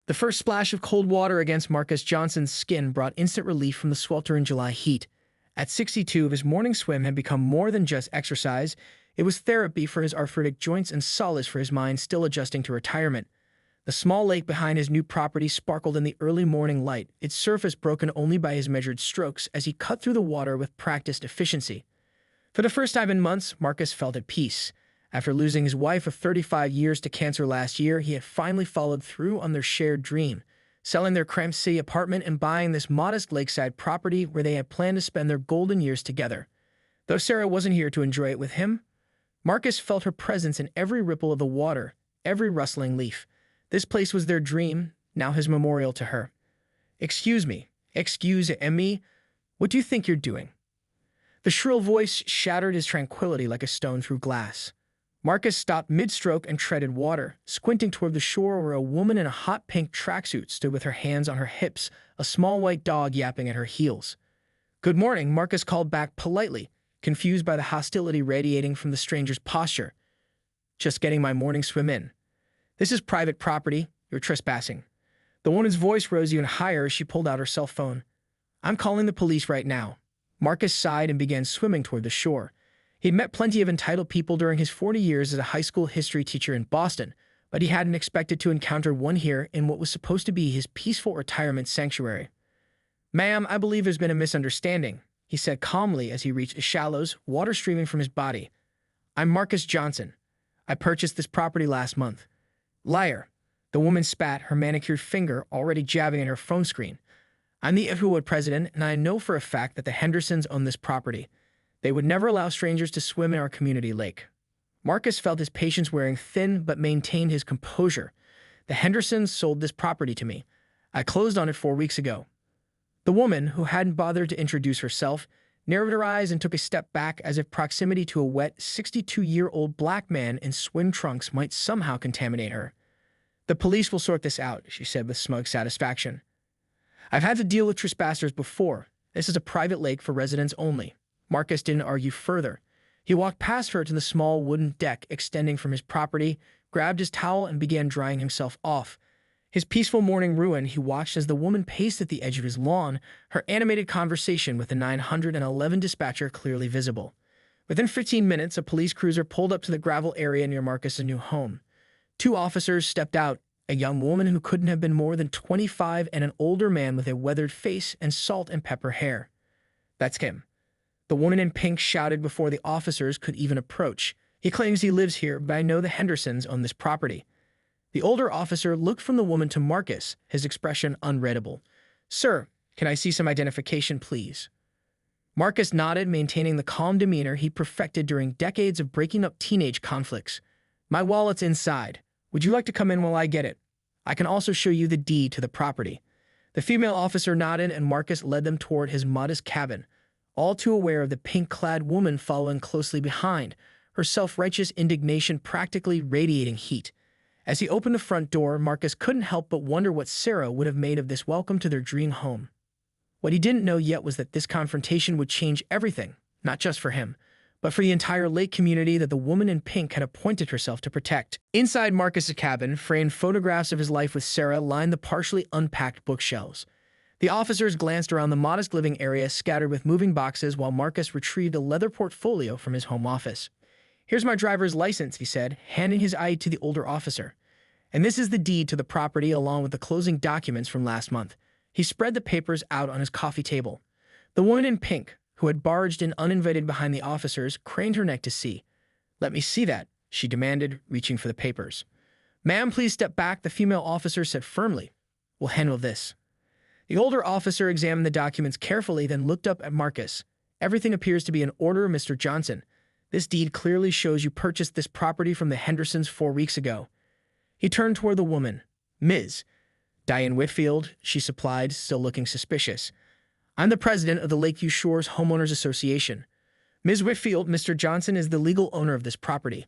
The first splash of cold water against Marcus Johnson's skin brought instant relief from the sweltering July heat. At 62, his morning swim had become more than just exercise. It was therapy for his arthritic joints and solace for his mind still adjusting to retirement. The small lake behind his new property sparkled in the early morning light, its surface broken only by his measured strokes as he cut through the water with practiced efficiency. For the first time in months, Marcus felt at peace. After losing his wife of 35 years to cancer last year, he had finally followed through on their shared dream, selling their cramped city apartment and buying this modest lakeside property where they had planned to spend their golden years together. Though Sarah wasn't here to enjoy it with him, Marcus felt her presence in every ripple of the water, every rustling leaf. This place was their dream, now his memorial to her. Excuse me, what do you think you're doing?" The shrill voice shattered his tranquility like a stone through glass. Marcus stopped mid-stroke and treaded water, squinting toward the shore where a woman in a hot pink tracksuit stood with her hands on her hips, a small white dog yapping at her heels. "Good morning," Marcus called back politely, confused by the hostility radiating from the stranger's posture. "Just getting my morning swim in. This is private property. You're trespassing." The woman's voice rose even higher as she pulled out her cell phone. "I'm calling the police right now." Marcus sighed and began swimming toward the shore. He'd met plenty of entitled people during his 40 years as a high school history teacher in Boston, but he hadn't expected to encounter one here in what was supposed to be his peaceful retirement sanctuary. "Ma'am, I believe there's been a misunderstanding," he said calmly as he reached the shallows, water streaming from his body. "I'm Marcus Johnson. I purchased this property last month." "Liar." The woman spat, her manicured finger already jabbing at her phone screen. "I'm the Iffwood president, and I know for a fact that the Hendersons own this property. They would never allow strangers to swim in our community lake." Marcus felt his patience wearing thin but maintained his composure. "The Hendersons sold this property to me. I closed on it 4 weeks ago." The woman, who hadn't bothered to introduce herself, narrowed her eyes and took a step back as if proximity to a wet, 62-year-old black man in swim trunks might somehow contaminate her. "The police will sort this out," she said with smug satisfaction. "I've had to deal with trespassers before. This is a private lake for residents only." Marcus didn't argue further. He walked past her to the small wooden deck extending from his property, grabbed his towel, and began drying himself off. His peaceful morning ruined, he watched as the woman paced at the edge of his lawn, her animated conversation with the 911 dispatcher clearly visible. Within 15 minutes, a police cruiser pulled up to the gravel area near Marcus's new home. 2 officers stepped out, a young woman who couldn't have been more than 25 and an older man with a weathered face and salt and pepper hair. "That's him," the woman in pink shouted before the officers could even approach. "He claims he lives here, but I know the Hendersons own this property." The older officer looked from the woman to Marcus, his expression unreadable. "Sir, can I see some identification, please?" Marcus nodded, maintaining the calm demeanor he perfected during decades of breaking up teenage conflicts. "My wallet's inside. Would you like to come in while I get it? I can also show you the deed to the property." The female officer nodded, and Marcus led them toward his modest cabin, all too aware of the pink-clad woman following closely behind, her self-righteous indignation practically radiating heat. As he opened the front door, Marcus couldn't help but wonder what Sarah would have made of this welcome to their dream home. What he didn't know yet was that this confrontation would change everything, not just for him, but for the entire lake community that the woman in pink had appointed herself to protect. Inside Marcus's cabin, framed photographs of his life with Sarah lined the partially unpacked bookshelves. The officers glanced around the modest living area scattered with moving boxes while Marcus retrieved a leather portfolio from his home office. "Here's my driver's license," he said, handing his ID to the older officer. "And this is the deed to the property along with the closing documents from last month." He spread the papers out on his coffee table. The woman in pink, who had barged in uninvited behind the officers, craned her neck to see. "Let me see that," she demanded, reaching for the papers. "Ma'am, please step back," the female officer said firmly. "We'll handle this." The older officer examined the documents carefully, then looked up at Marcus. "Everything appears to be in order, Mr. Johnson. This deed clearly shows you purchased this property from the Hendersons 4 weeks ago." He turned toward the woman. "Ms. Diane Whitfield," she supplied, still looking suspicious. "I'm the president of the Lakeview Shores Homeowners Association. Ms. Whitfield, Mr. Johnson is the legal owner of this property.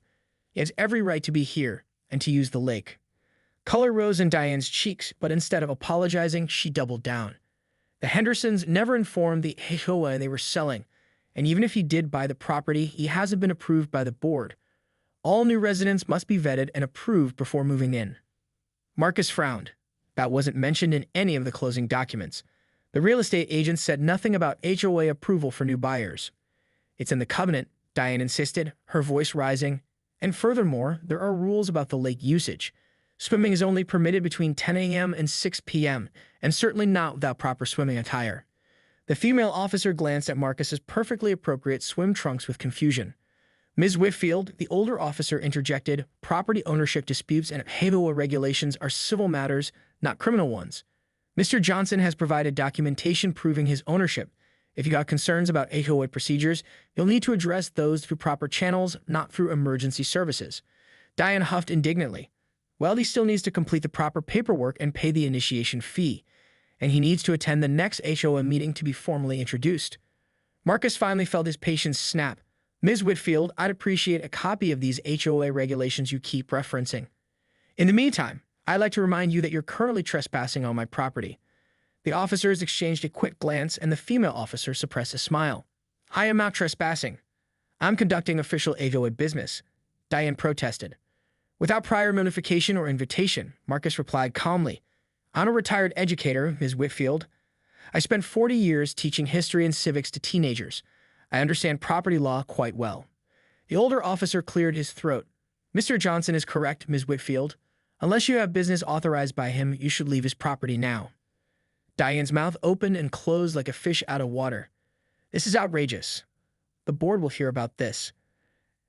He has every right to be here and to use the lake." Color rose in Diane's cheeks, but instead of apologizing, she doubled down. The Hendersons never informed the HOA they were selling, and even if he did buy the property, he hasn't been approved by the board. All new residents must be vetted and approved before moving in. Marcus frowned. That wasn't mentioned in any of the closing documents. The real estate agent said nothing about HOA approval for new buyers. It's in the covenant, Diane insisted, her voice rising. And furthermore, there are rules about the lake usage. Swimming is only permitted between 10 a.m. and 6 p.m., and certainly not without proper swimming attire. The female officer glanced at Marcus's perfectly appropriate swim trunks with confusion. Ms. Whitfield, the older officer, interjected, property ownership disputes and HOA regulations are civil matters, not criminal ones. Mr. Johnson has provided documentation proving his ownership. If you got concerns about HOA procedures, you'll need to address those through proper channels, not through emergency services. Diane huffed indignantly. Well, he still needs to complete the proper paperwork and pay the initiation fee, and he needs to attend the next HOA meeting to be formally introduced. Marcus finally felt his patience snap. Ms. Whitfield, I'd appreciate a copy of these HOA regulations you keep referencing. In the meantime, I'd like to remind you that you're currently trespassing on my property. The officers exchanged a quick glance, and the female officer suppressed a smile. I am not trespassing. I'm conducting official HOA business, Diane protested. Without prior notification or invitation, Marcus replied calmly. I'm a retired educator, Ms. Whitfield. I spent 40 years teaching history and civics to teenagers. I understand property law quite well. The older officer cleared his throat. Mr. Johnson is correct, Ms. Whitfield. Unless you have business authorized by him, you should leave his property now. Diane's mouth opened and closed like a fish out of water. This is outrageous. The board will hear about this.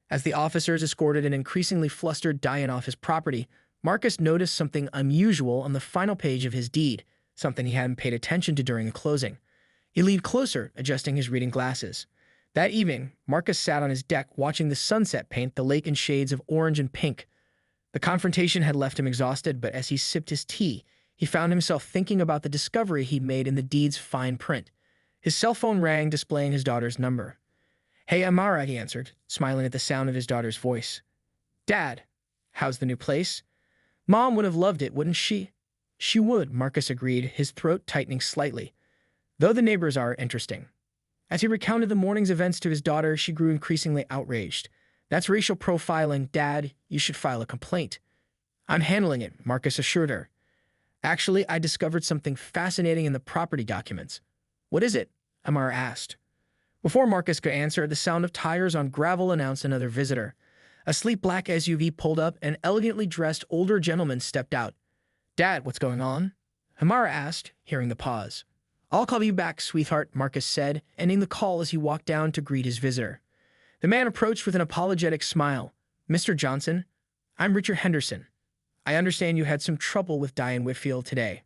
As the officers escorted an increasingly flustered Diane off his property, Marcus noticed something unusual on the final page of his deed, something he hadn't paid attention to during the closing. He leaned closer, adjusting his reading glasses. That evening, Marcus sat on his deck watching the sunset paint the lake in shades of orange and pink. The confrontation had left him exhausted, but as he sipped his tea, he found himself thinking about the discovery he'd made in the deed's fine print. His cell phone rang, displaying his daughter's number. Hey, Amara, he answered, smiling at the sound of his daughter's voice. Dad, how's the new place? Mom would have loved it, wouldn't she? She would, Marcus agreed, his throat tightening slightly. Though the neighbors are interesting. As he recounted the morning's events to his daughter, she grew increasingly outraged. That's racial profiling, Dad. You should file a complaint. I'm handling it, Marcus assured her. Actually, I discovered something fascinating in the property documents. What is it? Amara asked. Before Marcus could answer, the sound of tires on gravel announced another visitor. A sleek black SUV pulled up, and an elegantly dressed older gentleman stepped out. Dad, what's going on? Amara asked, hearing the pause. I'll call you back, sweetheart, Marcus said, ending the call as he walked down to greet his visitor. The man approached with an apologetic smile. Mr. Johnson, I'm Richard Henderson. I understand you had some trouble with Diane Whitfield today.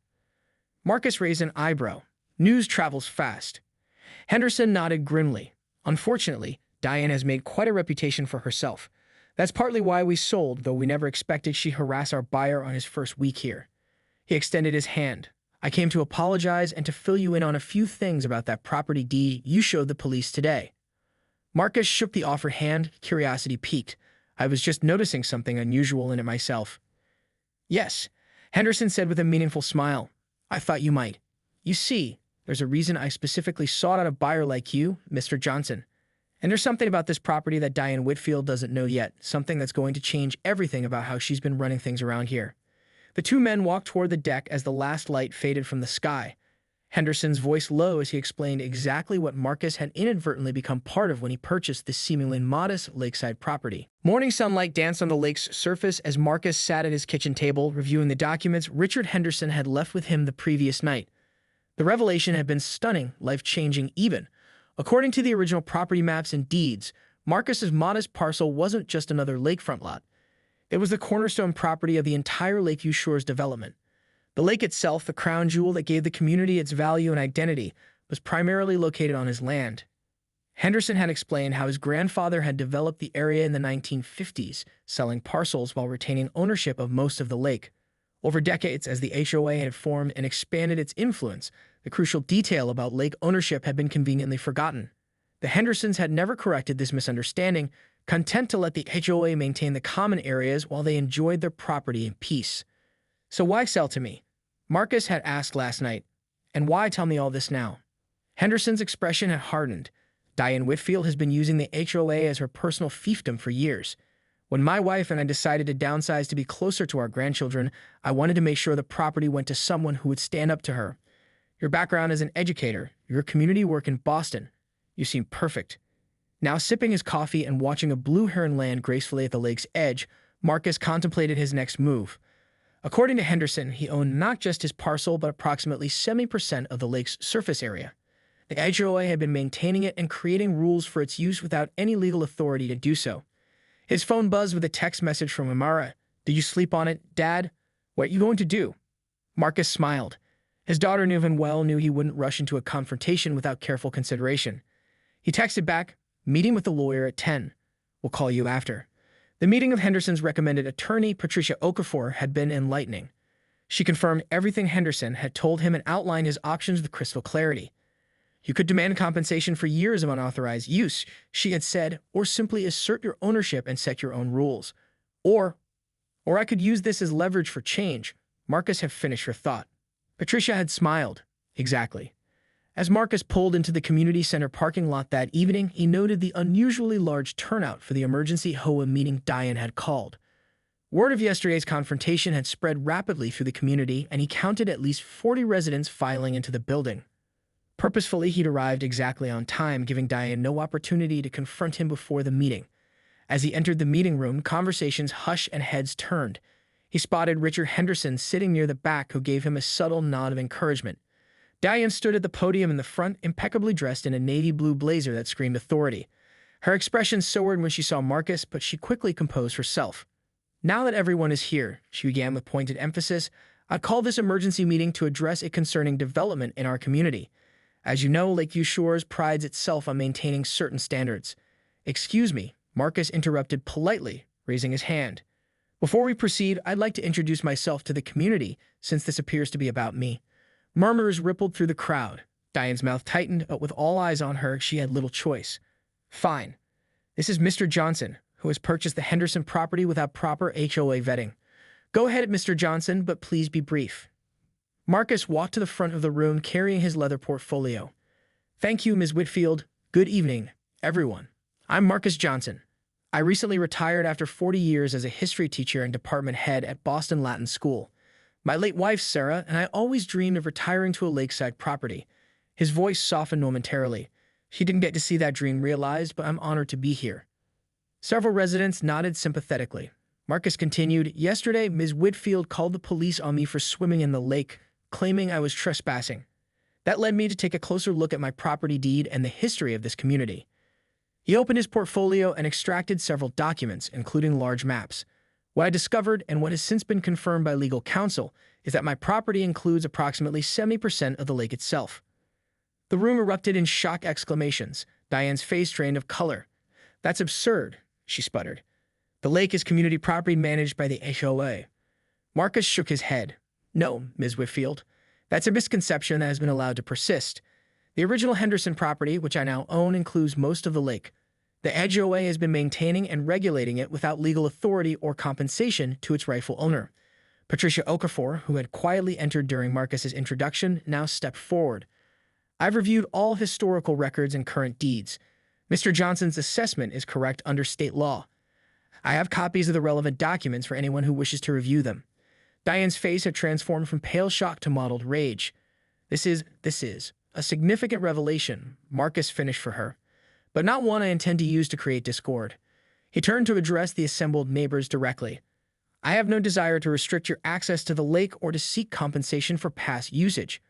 Marcus raised an eyebrow. News travels fast. Henderson nodded grimly. Unfortunately, Diane has made quite a reputation for herself. That's partly why we sold, though we never expected she'd harass our buyer on his first week here. He extended his hand. I came to apologize and to fill you in on a few things about that property deed you showed the police today. Marcus shook the offered hand, curiosity piqued. I was just noticing something unusual in it myself. Yes, Henderson said with a meaningful smile. I thought you might. You see, there's a reason I specifically sought out a buyer like you, Mr. Johnson. And there's something about this property that Diane Whitfield doesn't know yet, something that's going to change everything about how she's been running things around here. The two men walked toward the deck as the last light faded from the sky. Henderson's voice low as he explained exactly what Marcus had inadvertently become part of when he purchased this seemingly modest lakeside property. Morning sunlight danced on the lake's surface as Marcus sat at his kitchen table, reviewing the documents Richard Henderson had left with him the previous night. The revelation had been stunning, life-changing even. According to the original property maps and deeds, Marcus's modest parcel wasn't just another lakefront lot. It was the cornerstone property of the entire Lakeview Shores development. The lake itself, the crown jewel that gave the community its value and identity, was primarily located on his land. Henderson had explained how his grandfather had developed the area in the 1950s, selling parcels while retaining ownership of most of the lake. Over decades, as the HOA had formed and expanded its influence, the crucial detail about lake ownership had been conveniently forgotten. The Hendersons had never corrected this misunderstanding, content to let the HOA maintain the common areas while they enjoyed their property in peace. So why sell to me? Marcus had asked last night. And why tell me all this now? Henderson's expression had hardened. Diane Whitfield has been using the HOA as her personal fiefdom for years. When my wife and I decided to downsize to be closer to our grandchildren, I wanted to make sure the property went to someone who would stand up to her. Your background as an educator, your community work in Boston. You seem perfect." Now sipping his coffee and watching a blue heron land gracefully at the lake's edge, Marcus contemplated his next move. According to Henderson, he owned not just his parcel, but approximately 70% of the lake's surface area. The HOA had been maintaining it and creating rules for its use without any legal authority to do so. His phone buzzed with a text message from Amara. "Did you sleep on it, Dad? What are you going to do?" Marcus smiled. His daughter knew him well, knew he wouldn't rush into a confrontation without careful consideration. He texted back, "Meeting with the lawyer at 10. We'll call you after." The meeting of Henderson's recommended attorney, Patricia Okafor, had been enlightening. She confirmed everything Henderson had told him and outlined his options with crystal clarity. "You could demand compensation for years of unauthorized use," she had said, "or simply assert your ownership and set your own rules. Or I could use this as leverage for change." Marcus had finished her thought. Patricia had smiled. "Exactly." As Marcus pulled into the community center parking lot that evening, he noted the unusually large turnout for the emergency HOA meeting Diane had called. Word of yesterday's confrontation had spread rapidly through the community, and he counted at least 40 residents filing into the building. Purposefully, he'd arrived exactly on time, giving Diane no opportunity to confront him before the meeting. As he entered the meeting room, conversations hushed and heads turned. He spotted Richard Henderson sitting near the back, who gave him a subtle nod of encouragement. Diane stood at the podium in the front, impeccably dressed in a navy blue blazer that screamed authority. Her expression soared when she saw Marcus, but she quickly composed herself. "Now that everyone is here," she began with pointed emphasis, "I'd call this emergency meeting to address a concerning development in our community. As you know, Lakeview Shores prides itself on maintaining certain standards." "Excuse me," Marcus interrupted politely, raising his hand. "Before we proceed, I'd like to introduce myself to the community, since this appears to be about me." Murmurs rippled through the crowd. Diane's mouth tightened, but with all eyes on her, she had little choice. "Fine. This is Mr. Johnson, who has purchased the Henderson property without proper HOA vetting. Go ahead, Mr. Johnson, but please be brief." Marcus walked to the front of the room carrying his leather portfolio. "Thank you, Ms. Whitfield. Good evening, everyone. I'm Marcus Johnson. I recently retired after 40 years as a history teacher and department head at Boston Latin School. My late wife, Sarah, and I always dreamed of retiring to a lakeside property." His voice softened momentarily. "She didn't get to see that dream realized, but I'm honored to be here." Several residents nodded sympathetically. Marcus continued, "Yesterday, Ms. Whitfield called the police on me for swimming in the lake, claiming I was trespassing. That led me to take a closer look at my property deed and the history of this community." He opened his portfolio and extracted several documents, including large maps. "What I discovered, and what has since been confirmed by legal counsel, is that my property includes approximately 70% of the lake itself." The room erupted in shocked exclamations. Diane's face drained of color. "That's absurd," she sputtered. "The lake is community property managed by the HOA." Marcus shook his head. "No, Ms. Whitfield. That's a misconception that has been allowed to persist. The original Henderson property, which I now own, includes most of the lake. The HOA has been maintaining and regulating it without legal authority or compensation to its rightful owner." Patricia Okafor, who had quietly entered during Marcus's introduction, now stepped forward. "I've reviewed all historical records and current deeds. Mr. Johnson's assessment is correct under state law. I have copies of the relevant documents for anyone who wishes to review them." Diane's face had transformed from pale shock to mottled rage. This is a significant revelation," Marcus finished for her, "but not one I intend to use to create discord." He turned to address the assembled neighbors directly. "I have no desire to restrict your access to the lake or to seek compensation for past usage.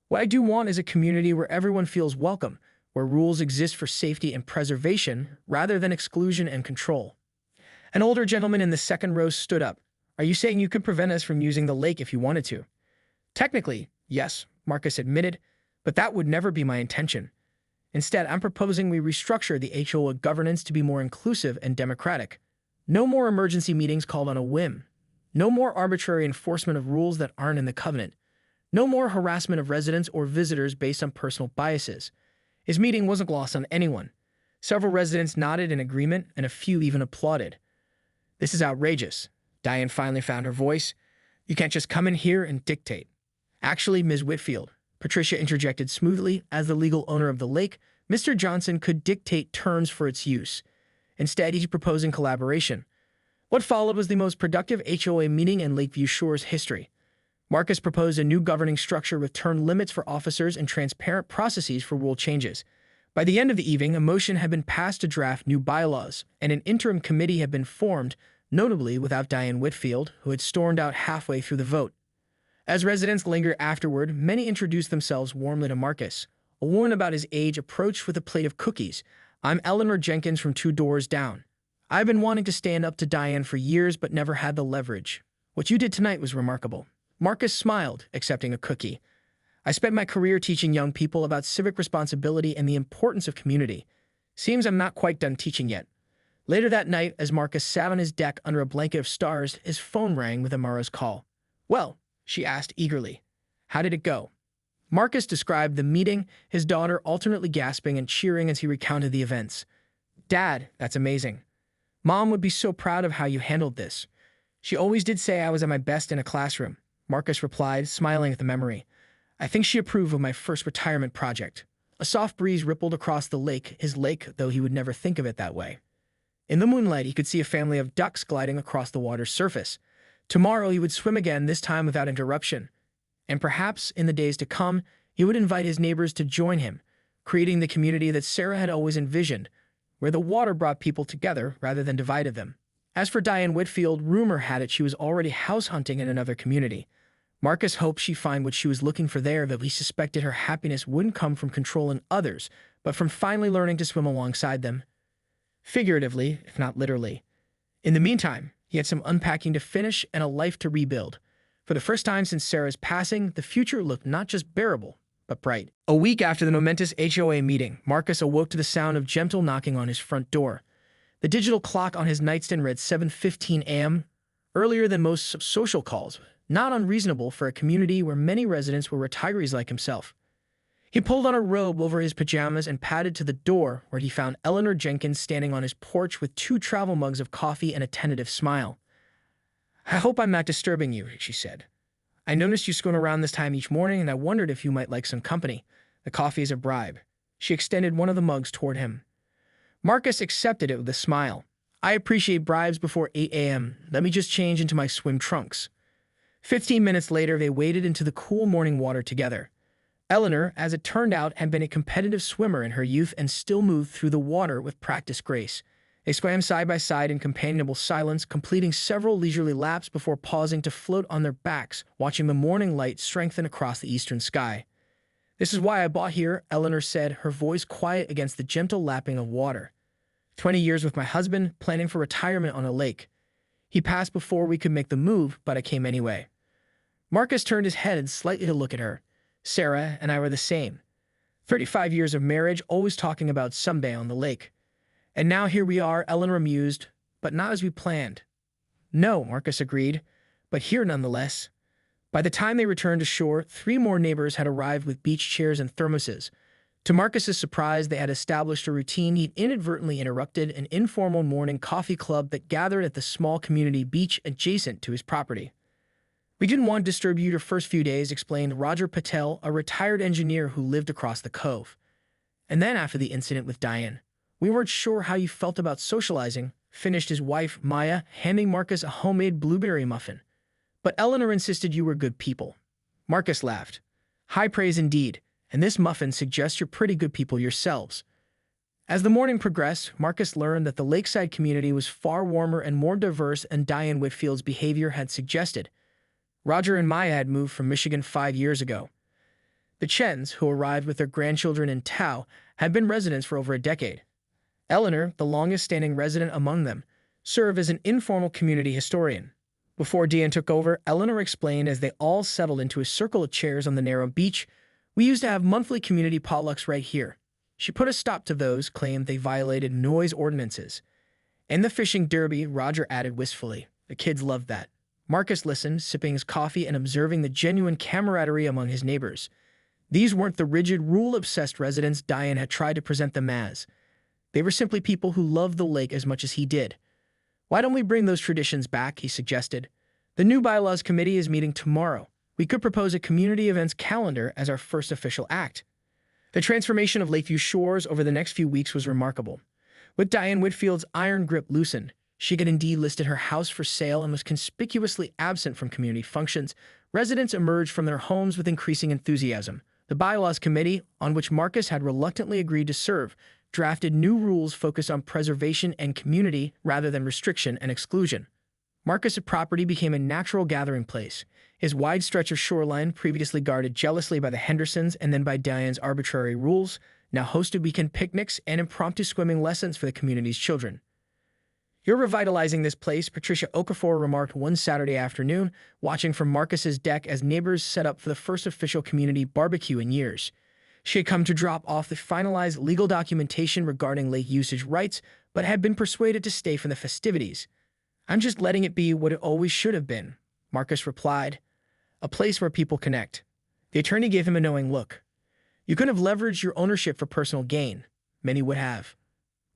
What I do want is a community where everyone feels welcome, where rules exist for safety and preservation rather than exclusion and control." An older gentleman in the second row stood up. "Are you saying you could prevent us from using the lake if you wanted to?" "Technically, yes," Marcus admitted, "but that would never be my intention. Instead, I'm proposing we restructure the HOA governance to be more inclusive and democratic. No more emergency meetings called on a whim. No more arbitrary enforcement of rules that aren't in the covenant. No more harassment of residents or visitors based on personal biases." His meeting wasn't lost on anyone. Several residents nodded in agreement, and a few even applauded. "This is outrageous." Diane finally found her voice. "You can't just come in here and dictate." "Actually, Ms. Whitfield," Patricia interjected smoothly, "as the legal owner of the lake, Mr. Johnson could dictate terms for its use. Instead, he's proposing collaboration. What followed was the most productive HOA meeting in Lakeview Shore's history. Marcus proposed a new governing structure with term limits for officers and transparent processes for rule changes. By the end of the evening, a motion had been passed to draft new bylaws, and an interim committee had been formed, notably without Diane Whitfield, who had stormed out halfway through the vote. As residents lingered afterward, many introduced themselves warmly to Marcus. A woman about his age approached with a plate of cookies. "I'm Eleanor Jenkins from 2 doors down. I've been wanting to stand up to Diane for years but never had the leverage. What you did tonight was remarkable." Marcus smiled, accepting a cookie. "I spent my career teaching young people about civic responsibility and the importance of community. Seems I'm not quite done teaching yet." Later that night, as Marcus sat on his deck under a blanket of stars, his phone rang with Amara's call. "Well," she asked eagerly, "how did it go?" Marcus described the meeting, his daughter alternately gasping and cheering as he recounted the events. "Dad, that's amazing. Mom would be so proud of how you handled this. She always did say I was at my best in a classroom," Marcus replied, smiling at the memory. "I think she approved of my first retirement project." A soft breeze rippled across the lake, his lake, though he would never think of it that way. In the moonlight, he could see a family of ducks gliding across the water's surface. Tomorrow he would swim again, this time without interruption. And perhaps, in the days to come, he would invite his neighbors to join him, creating the community that Sarah had always envisioned, where the water brought people together rather than divided them. As for Diane Whitfield, rumor had it she was already house hunting in another community. Marcus hoped she'd find what she was looking for there, though he suspected her happiness wouldn't come from controlling others, but from finally learning to swim alongside them. Figuratively, if not literally. In the meantime, he had some unpacking to finish and a life to rebuild. For the first time since Sarah's passing, the future looked not just bearable, but bright. A week after the momentous HOA meeting, Marcus awoke to the sound of gentle knocking on his front door. The digital clock on his nightstand read 7:15 a.m., earlier than most social calls, not unreasonable for a community where many residents were retirees like himself. He pulled on a robe over his pajamas and padded to the door, where he found Eleanor Jenkins standing on his porch with 2 travel mugs of coffee and a tentative smile. "I hope I'm not disturbing you," she said. "I noticed you scone around this time each morning, and I wondered if you might like some company. The coffee is a bribe." She extended one of the mugs toward him. Marcus accepted it with a smile. "I appreciate bribes before 8 a.m. Let me just change into my swim trunks." 15 minutes later, they waded into the cool morning water together. Eleanor, as it turned out, had been a competitive swimmer in her youth and still moved through the water with practiced grace. They swam side by side in companionable silence, completing several leisurely laps before pausing to float on their backs, watching the morning light strengthen across the eastern sky. "This is why I bought here," Eleanor said, her voice quiet against the gentle lapping of water. 20 years with my husband, planning for retirement on a lake. He passed before we could make the move, but I came anyway." Marcus turned his head slightly to look at her. "Sarah and I were the same. 35 years of marriage, always talking about someday on the lake. And now here we are," Eleanor mused, "but not as we planned." "No," Marcus agreed, "but here nonetheless." By the time they returned to shore, 3 more neighbors had arrived with beach chairs and thermoses. To Marcus's surprise, they had established a routine he'd inadvertently interrupted, an informal morning coffee club that gathered at the small community beach adjacent to his property. "We didn't want to disturb you your first few days," explained Roger Patel, a retired engineer who lived across the cove. "And then after the incident with Diane, we weren't sure how you felt about socializing," finished his wife, Maya, handing Marcus a homemade blueberry muffin. "But Eleanor insisted you were good people." Marcus laughed. "High praise indeed, and this muffin suggests you're pretty good people yourselves." As the morning progressed, Marcus learned that the lakeside community was far warmer and more diverse than Diane Whitfield's behavior had suggested. Roger and Maya had moved from Michigan 5 years ago. The Chens, who arrived with their grandchildren in tow, had been residents for over a decade. Eleanor, the longest-standing resident among them, served as an informal community historian. Before Diane took over, Eleanor explained as they all settled into a circle of chairs on the narrow beach, "We used to have monthly community potlucks right here." She put a stop to those claimed they violated noise ordinances. "And the fishing derby," Roger added wistfully. "The kids loved that." Marcus listened, sipping his coffee and observing the genuine camaraderie among his neighbors. These weren't the rigid, rule-obsessed residents Diane had tried to present them as. They were simply people who loved the lake as much as he did. "Why don't we bring those traditions back?" he suggested. "The new bylaws committee is meeting tomorrow. We could propose a community events calendar as our first official act." The transformation of Lakeview Shores over the next few weeks was remarkable. With Diane Whitfield's iron grip loosened, She had indeed listed her house for sale and was conspicuously absent from community functions. Residents emerged from their homes with increasing enthusiasm. The bylaws committee, on which Marcus had reluctantly agreed to serve, drafted new rules focused on preservation and community rather than restriction and exclusion. Marcus' property became a natural gathering place. His wide stretch of shoreline, previously guarded jealously by the Hendersons and then by Diane's arbitrary rules, now hosted weekend picnics and impromptu swimming lessons for the community's children. "You're revitalizing this place," Patricia Okafor remarked one Saturday afternoon, watching from Marcus's deck as neighbors set up for the first official community barbecue in years. She had come to drop off the finalized legal documentation regarding lake usage rights, but had been persuaded to stay for the festivities. "I'm just letting it be what it always should have been," Marcus replied. "A place where people connect." The attorney gave him a knowing look. "You could have leveraged your ownership for personal gain. Many would have."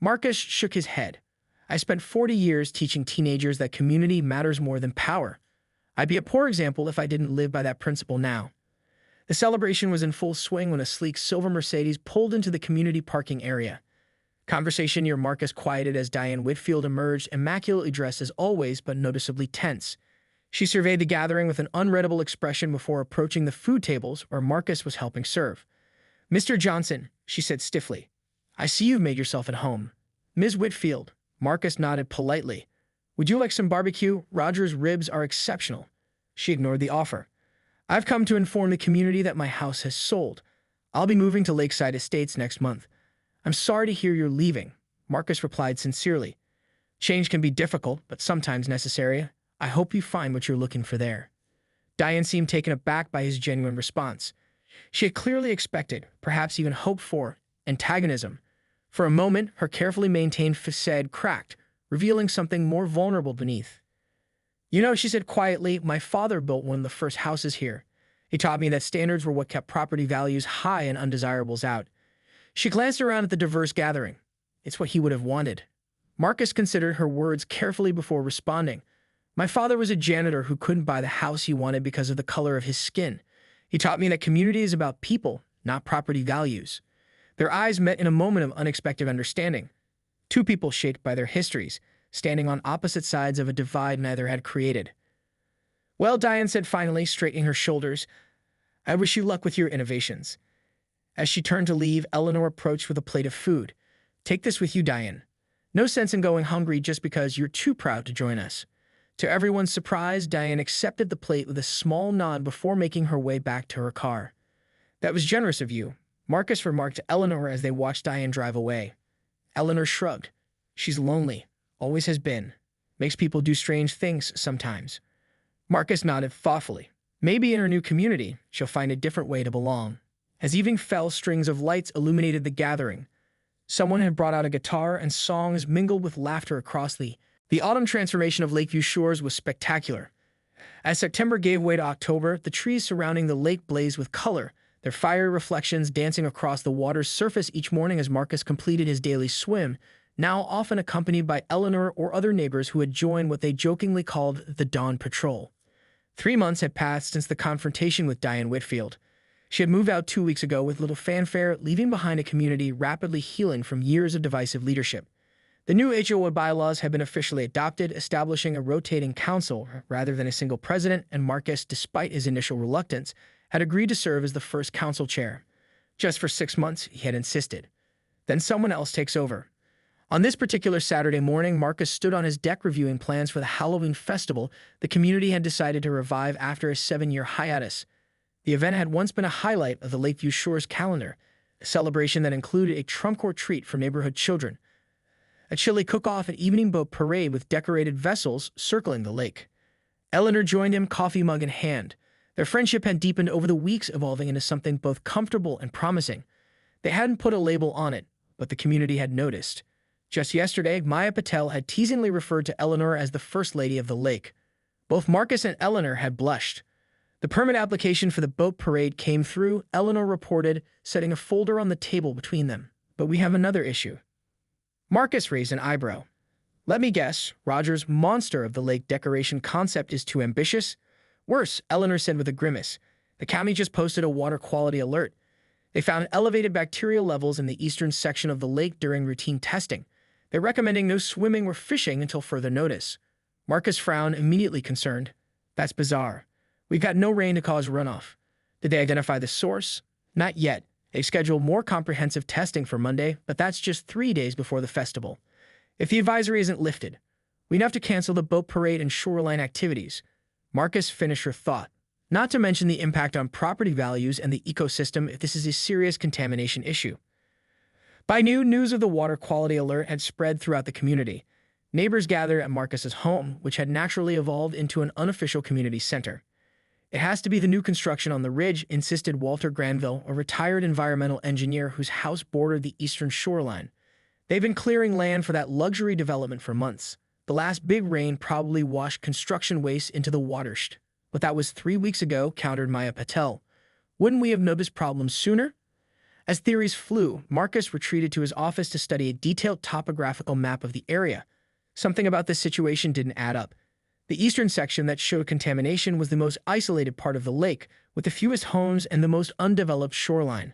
Marcus shook his head. "I spent 40 years teaching teenagers that community matters more than power. I'd be a poor example if I didn't live by that principle now." The celebration was in full swing when a sleek silver Mercedes pulled into the community parking area. Conversation near Marcus quieted as Diane Whitfield emerged, immaculately dressed as always, but noticeably tense. She surveyed the gathering with an unreadable expression before approaching the food tables where Marcus was helping serve. "Mr. Johnson," she said stiffly, "I see you've made yourself at home." "Ms. Whitfield," Marcus nodded politely. "Would you like some barbecue? Roger's ribs are exceptional." She ignored the offer. "I've come to inform the community that my house has sold. I'll be moving to Lakeside Estates next month." "I'm sorry to hear you're leaving," Marcus replied sincerely. "Change can be difficult, but sometimes necessary. I hope you find what you're looking for there." Diane seemed taken aback by his genuine response. She had clearly expected, perhaps even hoped for, antagonism. For a moment, her carefully maintained facade cracked, revealing something more vulnerable beneath. "You know," she said quietly, "my father built one of the first houses here. He taught me that standards were what kept property values high and undesirables out." She glanced around at the diverse gathering. "It's what he would have wanted." Marcus considered her words carefully before responding. "My father was a janitor who couldn't buy the house he wanted because of the color of his skin. He taught me that community is about people, not property values." Their eyes met in a moment of unexpected understanding. Two people shaped by their histories, standing on opposite sides of a divide neither had created. "Well," Diane said finally, straightening her shoulders, "I wish you luck with your innovations." As she turned to leave, Eleanor approached with a plate of food. "Take this with you, Diane. No sense in going hungry just because you're too proud to join us." To everyone's surprise, Diane accepted the plate with a small nod before making her way back to her car. "That was generous of you," Marcus remarked to Eleanor as they watched Diane drive away. Eleanor shrugged. "She's lonely. Always has been. Makes people do strange things sometimes." Marcus nodded thoughtfully. "Maybe in her new community, she'll find a different way to belong." As evening fell, strings of lights illuminated the gathering. Someone had brought out a guitar, and songs mingled with laughter across the autumn transformation of Lakeview Shores was spectacular. As September gave way to October, the trees surrounding the lake blazed with color, their fiery reflections dancing across the water's surface each morning as Marcus completed his daily swim, now often accompanied by Eleanor or other neighbors who had joined what they jokingly called the Dawn Patrol. 3 months had passed since the confrontation with Diane Whitfield. She had moved out 2 weeks ago with little fanfare, leaving behind a community rapidly healing from years of divisive leadership. The new HOA bylaws had been officially adopted, establishing a rotating council rather than a single president, and Marcus, despite his initial reluctance, had agreed to serve as the first council chair. Just for 6 months, he had insisted. Then someone else takes over. On this particular Saturday morning, Marcus stood on his deck reviewing plans for the Halloween festival the community had decided to revive after a 7-year hiatus. The event had once been a highlight of the Lakeview Shores calendar, a celebration that included a trump-court treat for neighborhood children, a chili cook-off and evening boat parade with decorated vessels circling the lake. Eleanor joined him, coffee mug in hand. Their friendship had deepened over the weeks, evolving into something both comfortable and promising. They hadn't put a label on it, but the community had noticed. Just yesterday, Maya Patel had teasingly referred to Eleanor as the First Lady of the Lake. Both Marcus and Eleanor had blushed. The permit application for the boat parade came through, Eleanor reported, setting a folder on the table between them. "But we have another issue." Marcus raised an eyebrow. "Let me guess, Roger's monster of the lake decoration concept is too ambitious?" "Worse," Eleanor said with a grimace. "The county just posted a water quality alert. They found elevated bacterial levels in the eastern section of the lake during routine testing. They're recommending no swimming or fishing until further notice. Marcus frowned, immediately concerned. That's bizarre. We've got no rain to cause runoff. Did they identify the source? Not yet. They've scheduled more comprehensive testing for Monday, but that's just 3 days before the festival. If the advisory isn't lifted, we'd have to cancel the boat parade and shoreline activities. Marcus finished her thought. Not to mention the impact on property values and the ecosystem if this is a serious contamination issue. By noon, news of the water quality alert had spread throughout the community. Neighbors gathered at Marcus's home, which had naturally evolved into an unofficial community center. It has to be the new construction on the ridge, insisted Walter Granville, a retired environmental engineer whose house bordered the eastern shoreline. They've been clearing land for that luxury development for months. The last big rain probably washed construction waste into the watershed. But that was 3 weeks ago, countered Maya Patel. Wouldn't we have noticed problems sooner? As theories flew, Marcus retreated to his office to study a detailed topographical map of the area. Something about this situation didn't add up. The eastern section that showed contamination was the most isolated part of the lake, with the fewest homes and the most undeveloped shoreline.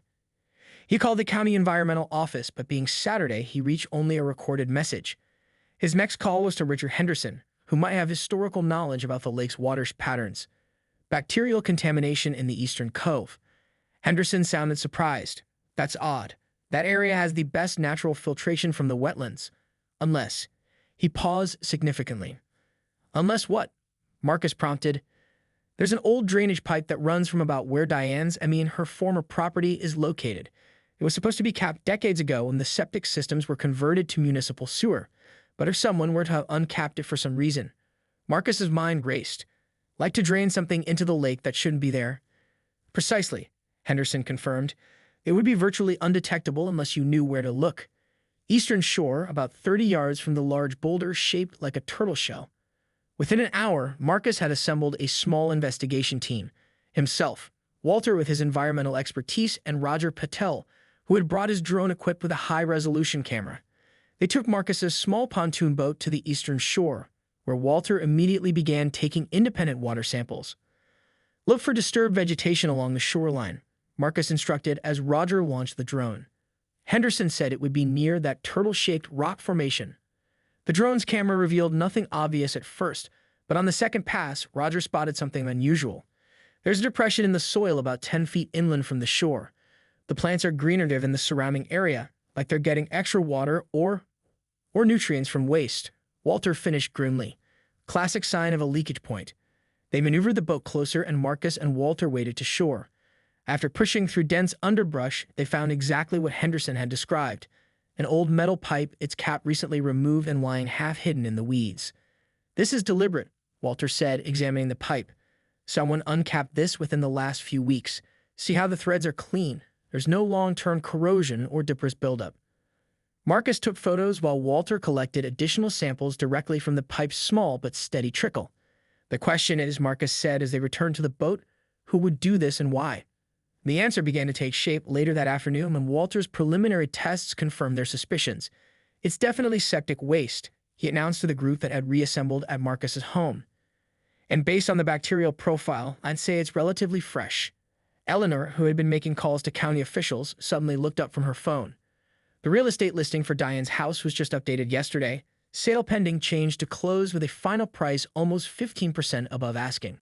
He called the county environmental office, but being Saturday, he reached only a recorded message. His next call was to Richard Henderson, who might have historical knowledge about the lake's water patterns. Bacterial contamination in the eastern cove. Henderson sounded surprised. That's odd. That area has the best natural filtration from the wetlands. Unless. He paused significantly. Unless what? Marcus prompted. There's an old drainage pipe that runs from about where her former property, is located. It was supposed to be capped decades ago when the septic systems were converted to municipal sewer. But if someone were to have uncapped it for some reason, Marcus's mind raced. Like to drain something into the lake that shouldn't be there? Precisely, Henderson confirmed. It would be virtually undetectable unless you knew where to look. Eastern shore, about 30 yards from the large boulder shaped like a turtle shell. Within an hour, Marcus had assembled a small investigation team. Himself, Walter with his environmental expertise, and Roger Patel, who had brought his drone equipped with a high-resolution camera. They took Marcus's small pontoon boat to the eastern shore, where Walter immediately began taking independent water samples. Look for disturbed vegetation along the shoreline, Marcus instructed as Roger launched the drone. Henderson said it would be near that turtle-shaped rock formation. The drone's camera revealed nothing obvious at first, but on the second pass, Roger spotted something unusual. There's a depression in the soil about 10 feet inland from the shore. The plants are greener in the surrounding area, like they're getting extra water or nutrients from waste. Walter finished grimly. Classic sign of a leakage point. They maneuvered the boat closer and Marcus and Walter waded to shore. After pushing through dense underbrush, they found exactly what Henderson had described. An old metal pipe, its cap recently removed and lying half-hidden in the weeds. This is deliberate, Walter said, examining the pipe. Someone uncapped this within the last few weeks. See how the threads are clean. There's no long-term corrosion or debris buildup. Marcus took photos while Walter collected additional samples directly from the pipe's small but steady trickle. The question is, Marcus said as they returned to the boat, who would do this and why? The answer began to take shape later that afternoon when Walter's preliminary tests confirmed their suspicions. It's definitely septic waste, he announced to the group that had reassembled at Marcus's home. And based on the bacterial profile, I'd say it's relatively fresh. Eleanor, who had been making calls to county officials, suddenly looked up from her phone. The real estate listing for Diane's house was just updated yesterday. Sale pending changed to close with a final price almost 15% above asking.